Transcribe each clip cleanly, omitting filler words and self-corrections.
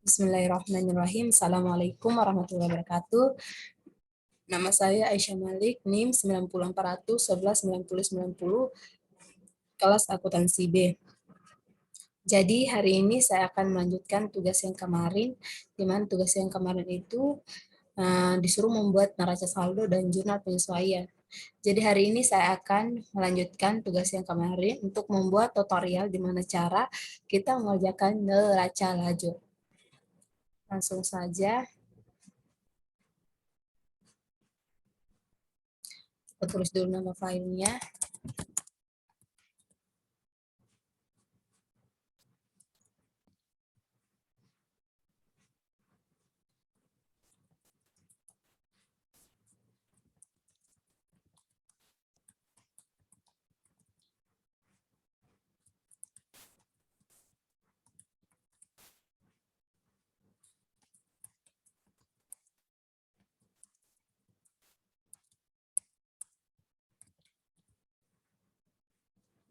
Bismillahirrahmanirrahim. Assalamualaikum warahmatullahi wabarakatuh. Nama saya Aisyah Malik, NIM 90411 9090, kelas akuntansi B. Jadi hari ini saya akan melanjutkan tugas yang kemarin, di mana tugas yang kemarin itu disuruh membuat neraca saldo dan jurnal penyesuaian. Jadi hari ini saya akan melanjutkan tugas yang kemarin untuk membuat tutorial di mana cara kita mengerjakan neraca lajur. Langsung saja kita tulis dulu nama filenya.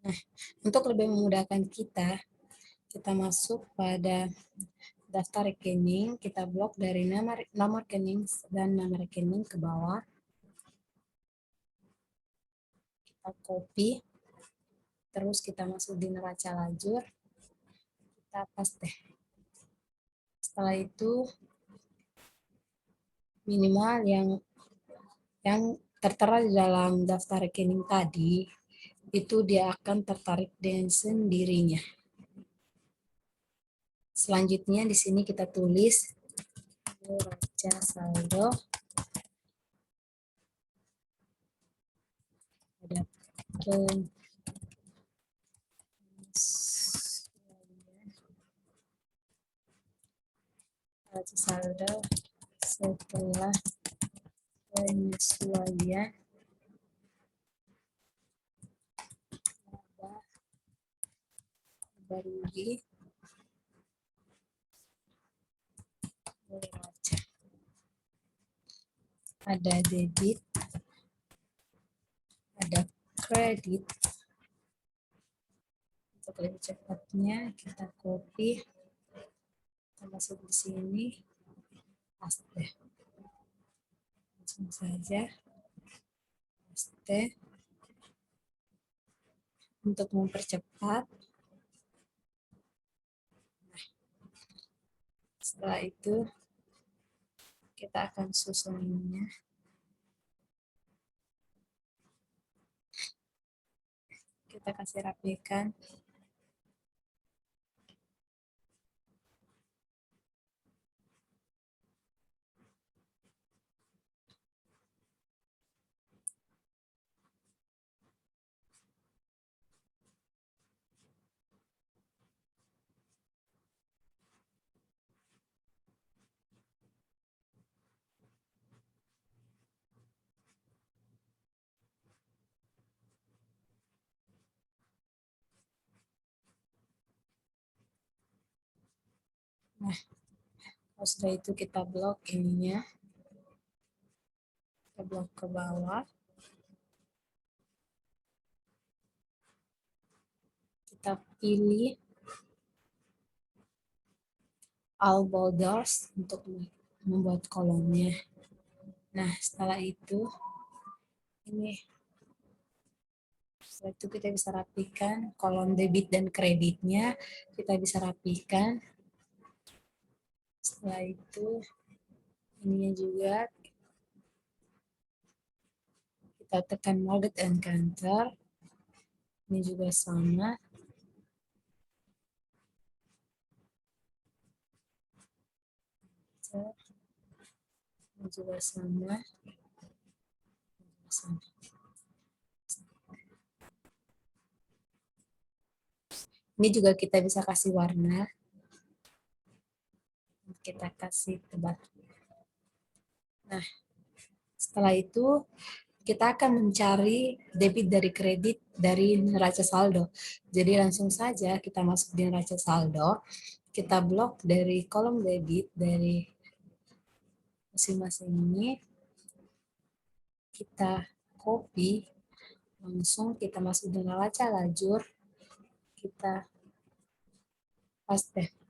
Nah, untuk lebih memudahkan kita masuk pada daftar rekening, kita blok dari nomor rekening dan nama rekening ke bawah. Kita copy, terus kita masuk di neraca lajur, kita paste. Setelah itu minimal yang tertera di dalam daftar rekening tadi itu dia akan tertarik dengan sendirinya. Selanjutnya di sini kita tulis neraca saldo ada neraca saldo setelah penyesuaian bagi neraca. Ada debit, ada kredit. Untuk lebih cepatnya kita copy, kita masuk di sini, paste. Langsung saja paste. Untuk mempercepat. Nah, setelah itu kita akan susunnya. Kita kasih rapikan. Nah, setelah itu kita blok ininya. Kita blok ke bawah. Kita pilih all borders untuk membuat kolomnya. Nah, setelah itu kita bisa rapikan kolom debit dan kreditnya, kita bisa rapikan. Setelah itu ininya juga kita tekan molded and counter. Ini juga sama. Ini juga sama. Ini juga kita bisa kasih warna. Kita kasih tebal. Nah, setelah itu kita akan mencari debit dari kredit dari neraca saldo. Jadi langsung saja kita masuk di neraca saldo, kita blok dari kolom debit dari masing-masing ini, kita copy, langsung kita masuk di neraca lajur, kita paste.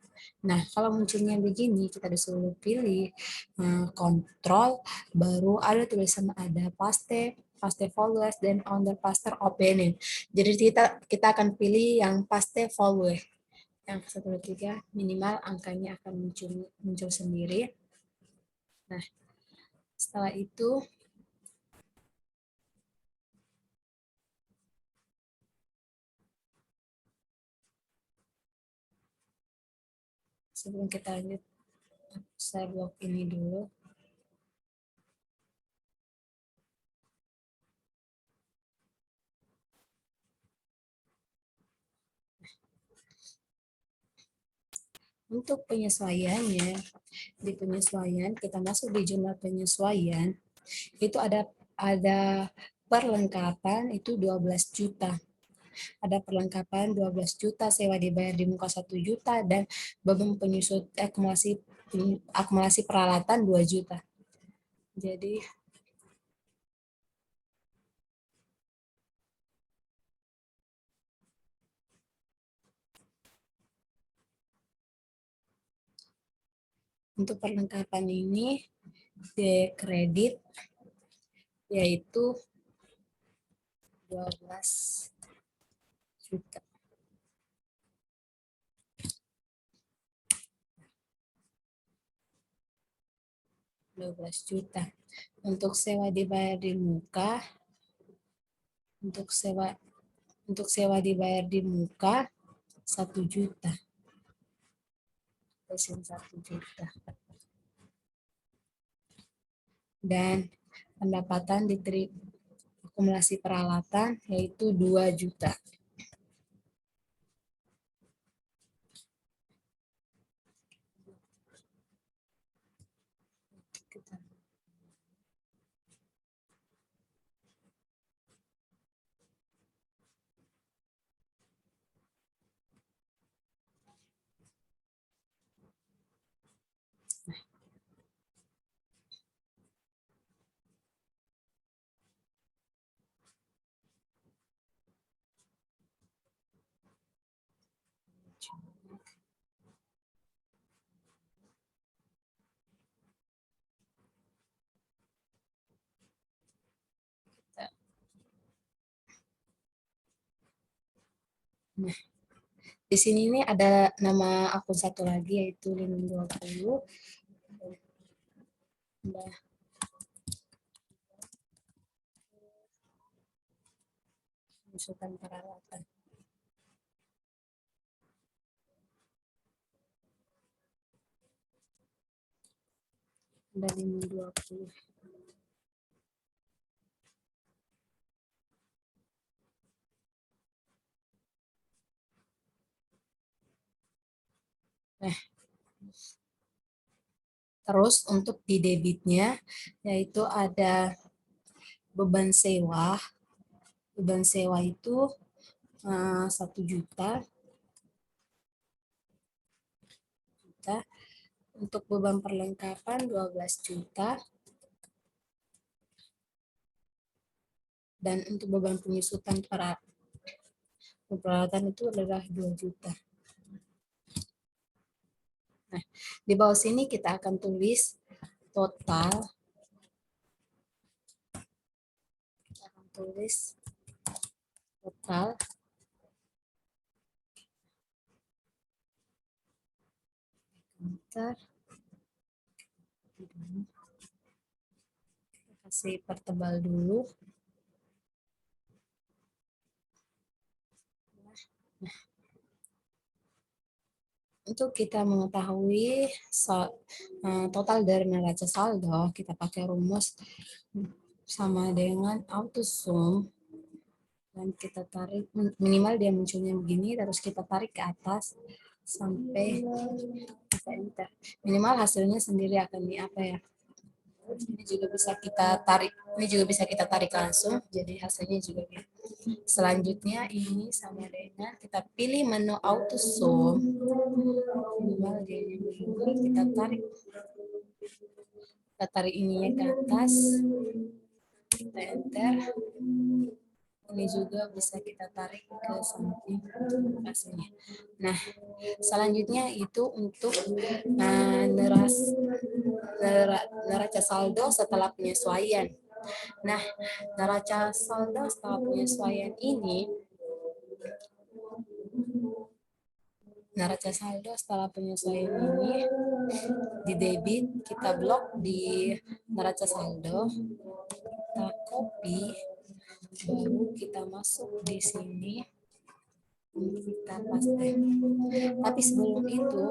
Nah, kalau munculnya begini, kita disuruh pilih kontrol, baru ada tulisan ada paste, paste values, dan under paste opening. Jadi kita akan pilih yang paste value. Yang 1, 2, 3, minimal angkanya akan muncul sendiri. Nah, setelah itu sebelum kita lanjut, saya blok ini dulu. Untuk penyesuaiannya, di penyesuaian kita masuk di jurnal penyesuaian, itu ada perlengkapan itu 12 juta. Ada perlengkapan 12 juta, sewa dibayar di muka 1 juta, dan beban penyusut akumulasi peralatan 2 juta. Jadi untuk perlengkapan ini di kredit yaitu 12 juta. Untuk sewa dibayar di muka, untuk sewa dibayar di muka 1 juta. 1 juta. Dan pendapatan akumulasi peralatan yaitu 2 juta. Nah, di sini nih ada nama akun satu lagi yaitu Linin 20. Udah. Masukkan peralatan. Udah 20. Nah, terus untuk di debitnya yaitu ada beban sewa. Beban sewa itu 1 juta. Untuk beban perlengkapan 12 juta. Dan untuk beban penyusutan peralatan itu adalah 2 juta. Nah, di bawah sini kita akan tulis total. Kita akan tulis total kita kasih pertebal dulu. Nah, untuk kita mengetahui total dari neraca saldo, kita pakai rumus sama dengan autosum, dan kita tarik minimal dia munculnya begini, terus kita tarik ke atas sampai kita enter. Minimal hasilnya sendiri akan di apa ya? Ini juga bisa kita tarik langsung, jadi hasilnya juga gitu. Selanjutnya ini sama dengan kita pilih menu auto sum, minimal dia kita tarik ininya ke atas, kita enter. Ini juga bisa kita tarik ke samping hasilnya. Nah, selanjutnya itu untuk neraca saldo setelah penyesuaian. Nah, neraca saldo setelah penyesuaian ini, di debit kita blok di neraca saldo, kita copy, baru kita masuk di sini, kita paste. Tapi sebelum itu,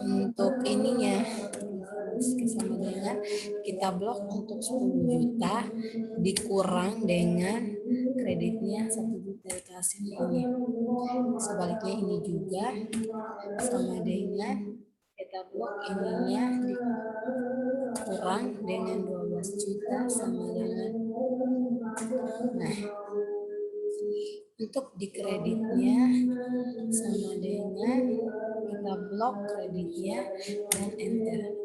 untuk ininya sama dengan kita blok untuk 10 juta dikurang dengan kreditnya 1 juta itu hasilnya ini. Sebaliknya ini juga sama dengan kita blok ininya dikurang dengan 12 juta sama dengan, nah untuk di kreditnya sama dengan kita blok kreditnya dan enter.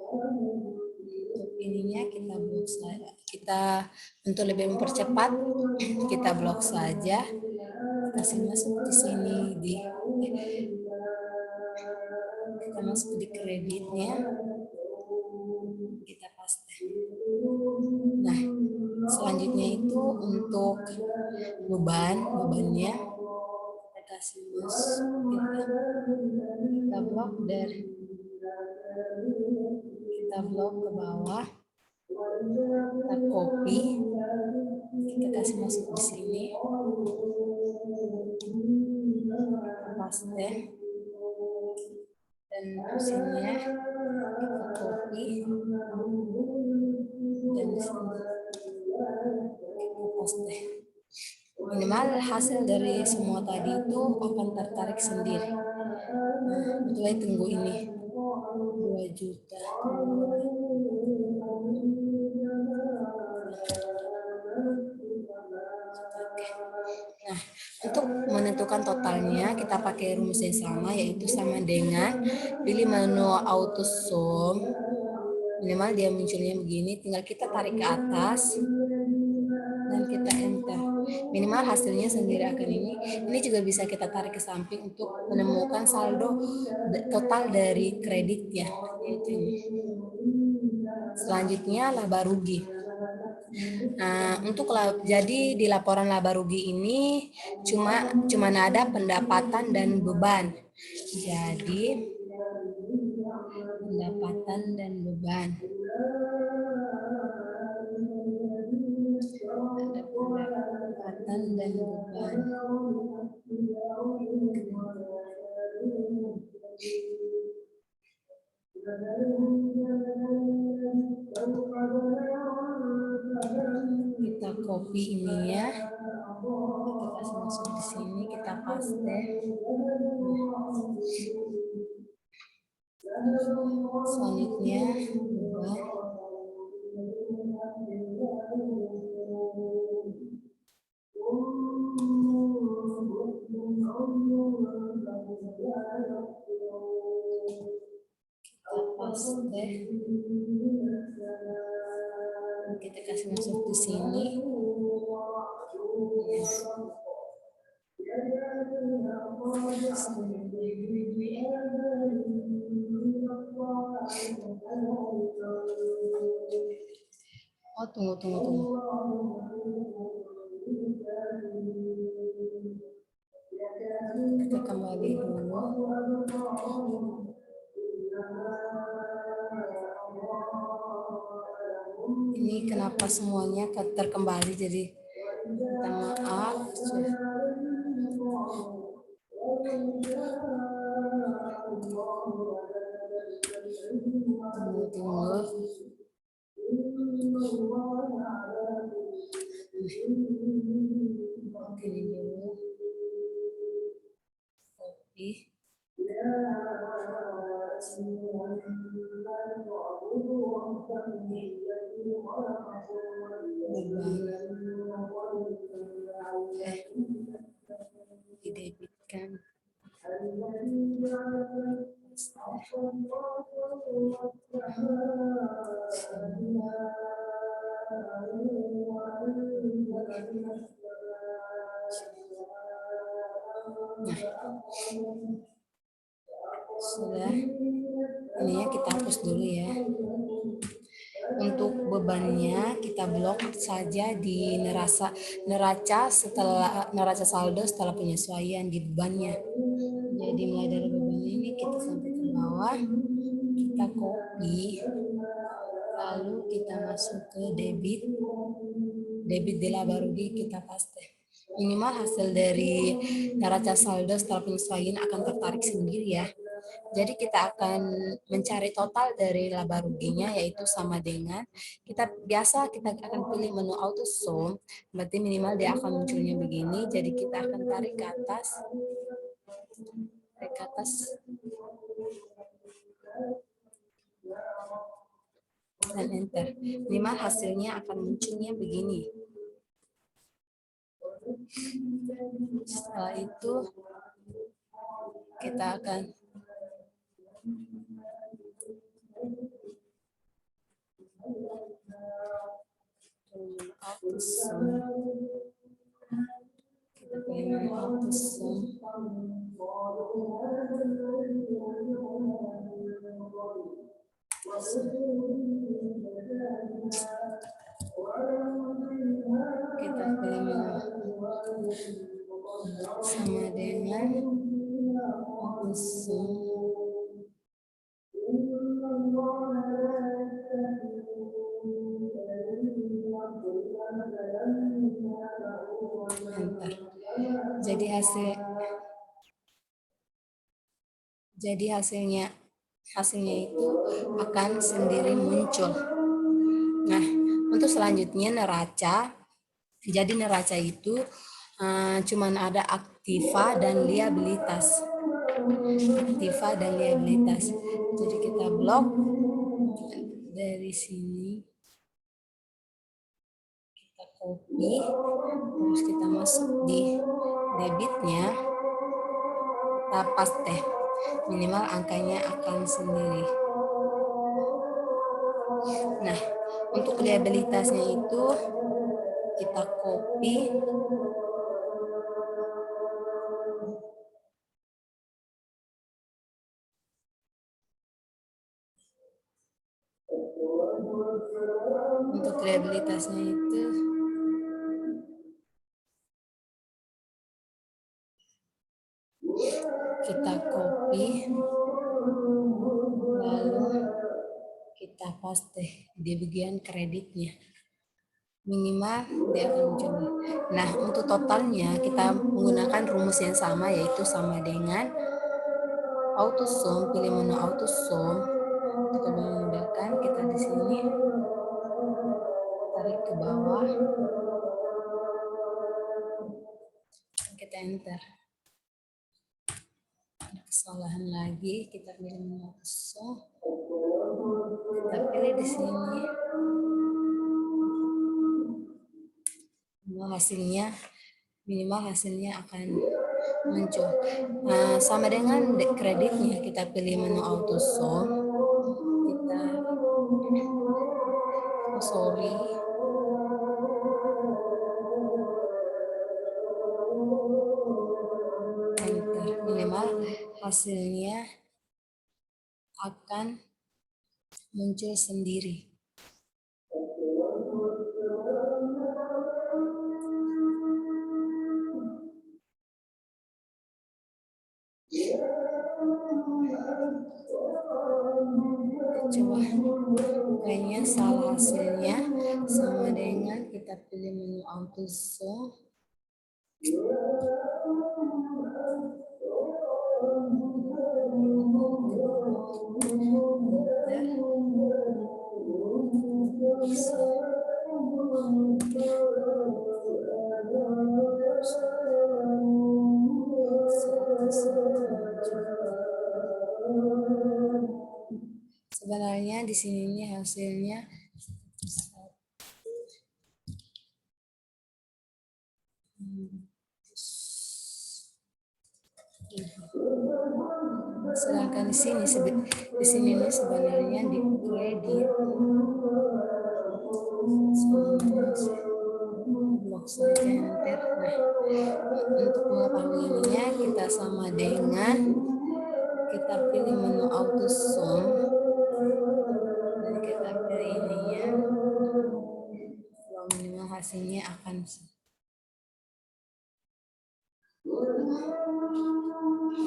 Untuk ininya kita blok saja. Kita untuk lebih mempercepat kita blok saja. Kasih masuk di sini kita masuk di kreditnya. Kita paste. Nah, selanjutnya itu untuk bebannya kita kasih masuk, kita blok dari, kita blok ke bawah, kita copy, kita kasih masuk di sini, paste, dan posisinya kita copy, dan di sini kita paste. Minimal hasil dari semua tadi itu akan tertarik sendiri. Nah, mulai tunggu ini 2 juta. Nah, untuk menentukan totalnya kita pakai rumus yang sama, yaitu sama dengan pilih menu auto sum. Minimal dia munculnya begini, tinggal kita tarik ke atas dan kita enter. Minimal hasilnya sendiri akan ini. Ini juga bisa kita tarik ke samping untuk menemukan saldo total dari kredit ya. Selanjutnya laba rugi. Nah, jadi di laporan laba rugi ini cuma ada pendapatan dan beban. Jadi pendapatan dan beban. Ada pendapatan dan beban. Kita copy ini ya. Kita kasih masuk di sini, kita paste. Selanjutnya beban. Paste. Kita kasih masuk di sini. Oh, tunggu. Kita kembali dulu. Ini kenapa semuanya terkembali, jadi minta maaf. Tunggu. Ini dulu. Copy. Didebitkan. ininya kita hapus dulu ya. Untuk bebannya kita blok saja di neraca saldo setelah penyesuaian di bebannya. Jadi mulai dari beban ini kita sampai ke bawah, kita copy, lalu kita masuk ke debit di laba rugi kita paste. Minimal hasil dari neraca saldo setelah penyesuaian akan tertarik sendiri ya. Jadi kita akan mencari total dari laba ruginya, yaitu sama dengan kita akan pilih menu auto sum, berarti minimal dia akan munculnya begini. Jadi kita akan tarik ke atas dan enter. Minimal hasilnya akan munculnya begini. Setelah itu kita akan auto sum. Kita pilih auto sum. Kita pilih sama dengan auto sum. Enter. Jadi hasilnya itu akan sendiri muncul. Nah, untuk selanjutnya neraca. Jadi neraca itu cuman ada aktiva dan liabilitas. Jadi kita blok dari sini, kita copy, terus kita masuk di debitnya, kita paste. Minimal angkanya akan sendiri. Nah, untuk liabilitasnya itu kita copy, untuk liabilitasnya itu kita copy, lalu kita paste di bagian kreditnya. Minimal dia akan muncul. Nah, untuk totalnya kita menggunakan rumus yang sama, yaitu sama dengan auto sum. Pilih menu auto sum untuk memudahkan. Kita di sini tarik ke bawah, kita enter. Kesalahan lagi, kita pilih menu auto sum, kita pilih di sini. Minimal hasilnya akan muncul. Sama dengan kreditnya, kita pilih menu auto sum, kita enter. Minimal hasilnya akan muncul sendiri. Coba, kayaknya salah hasilnya. Sama dengan kita pilih menu auto sum, sebenarnya di sini hasilnya sedangkan di sini sebenarnya di kredit. Blok saja enter. Nah, untuk mengetahui ininya kita sama dengan kita pilih menu auto sum dan kita pilih ininya, minimal hasilnya akan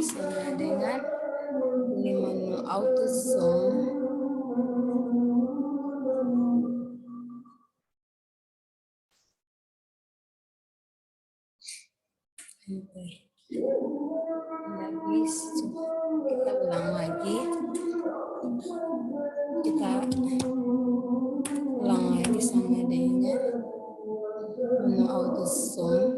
sama dengan pilih menu auto sum. Habis kita ulang lagi, sama dengan menu auto sum.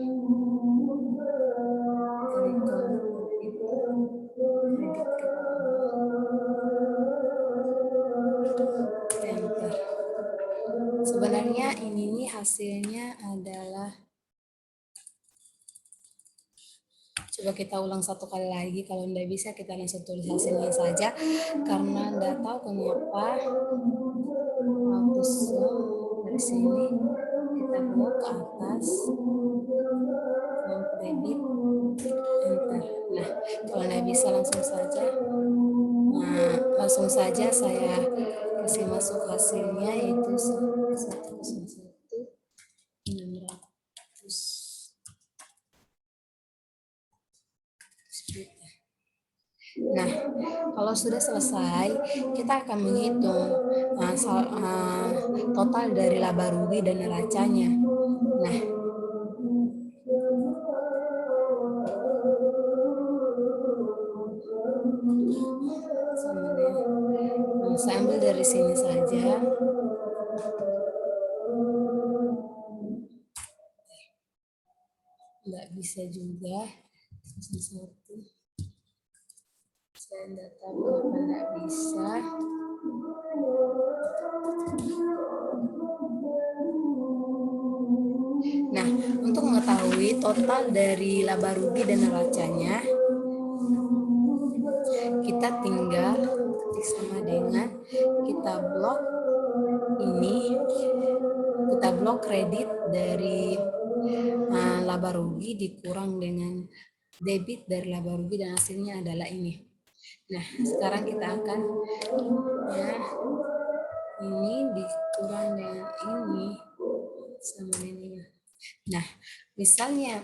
Sebenarnya ini hasilnya adalah, coba kita ulang satu kali lagi. Kalau tidak bisa kita langsung tulis hasilnya saja, karena tidak tahu kenapa hapus dari sini kita bawa ke atas kredit enter. Nah, kalau tidak bisa langsung saja saya kasih masuk hasilnya, yaitu 101.600. Nah, kalau sudah selesai, kita akan menghitung total dari laba rugi dan neracanya. Nah, saya ambil dari sini saja. Nggak bisa juga. Saya tidak tahu kenapa nggak bisa. Nah, untuk mengetahui total dari laba rugi dan neracanya, kita tinggal sama dengan kita blok ini, kita blok kredit dari laba rugi dikurang dengan debit dari laba rugi, dan hasilnya adalah ini. Nah, sekarang kita akan ini dikurang dengan ini sama ini. Nah, misalnya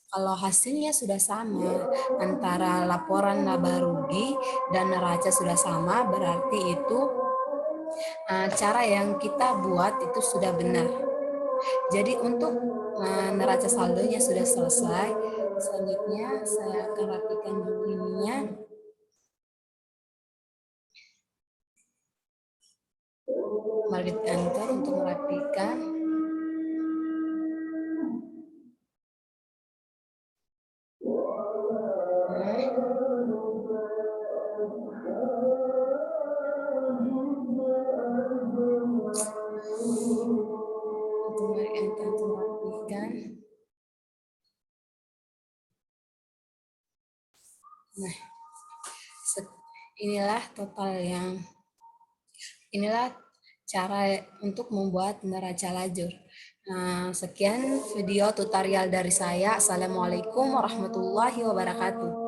kalau hasilnya sudah sama, antara laporan laba rugi dan neraca sudah sama, berarti itu cara yang kita buat itu sudah benar. Jadi untuk neraca saldonya sudah selesai. Selanjutnya saya akan rapikan dulu ininya. Mari enter untuk merapikan. Nah, inilah cara untuk membuat neraca lajur. Sekian video tutorial dari saya. Assalamualaikum warahmatullahi wabarakatuh.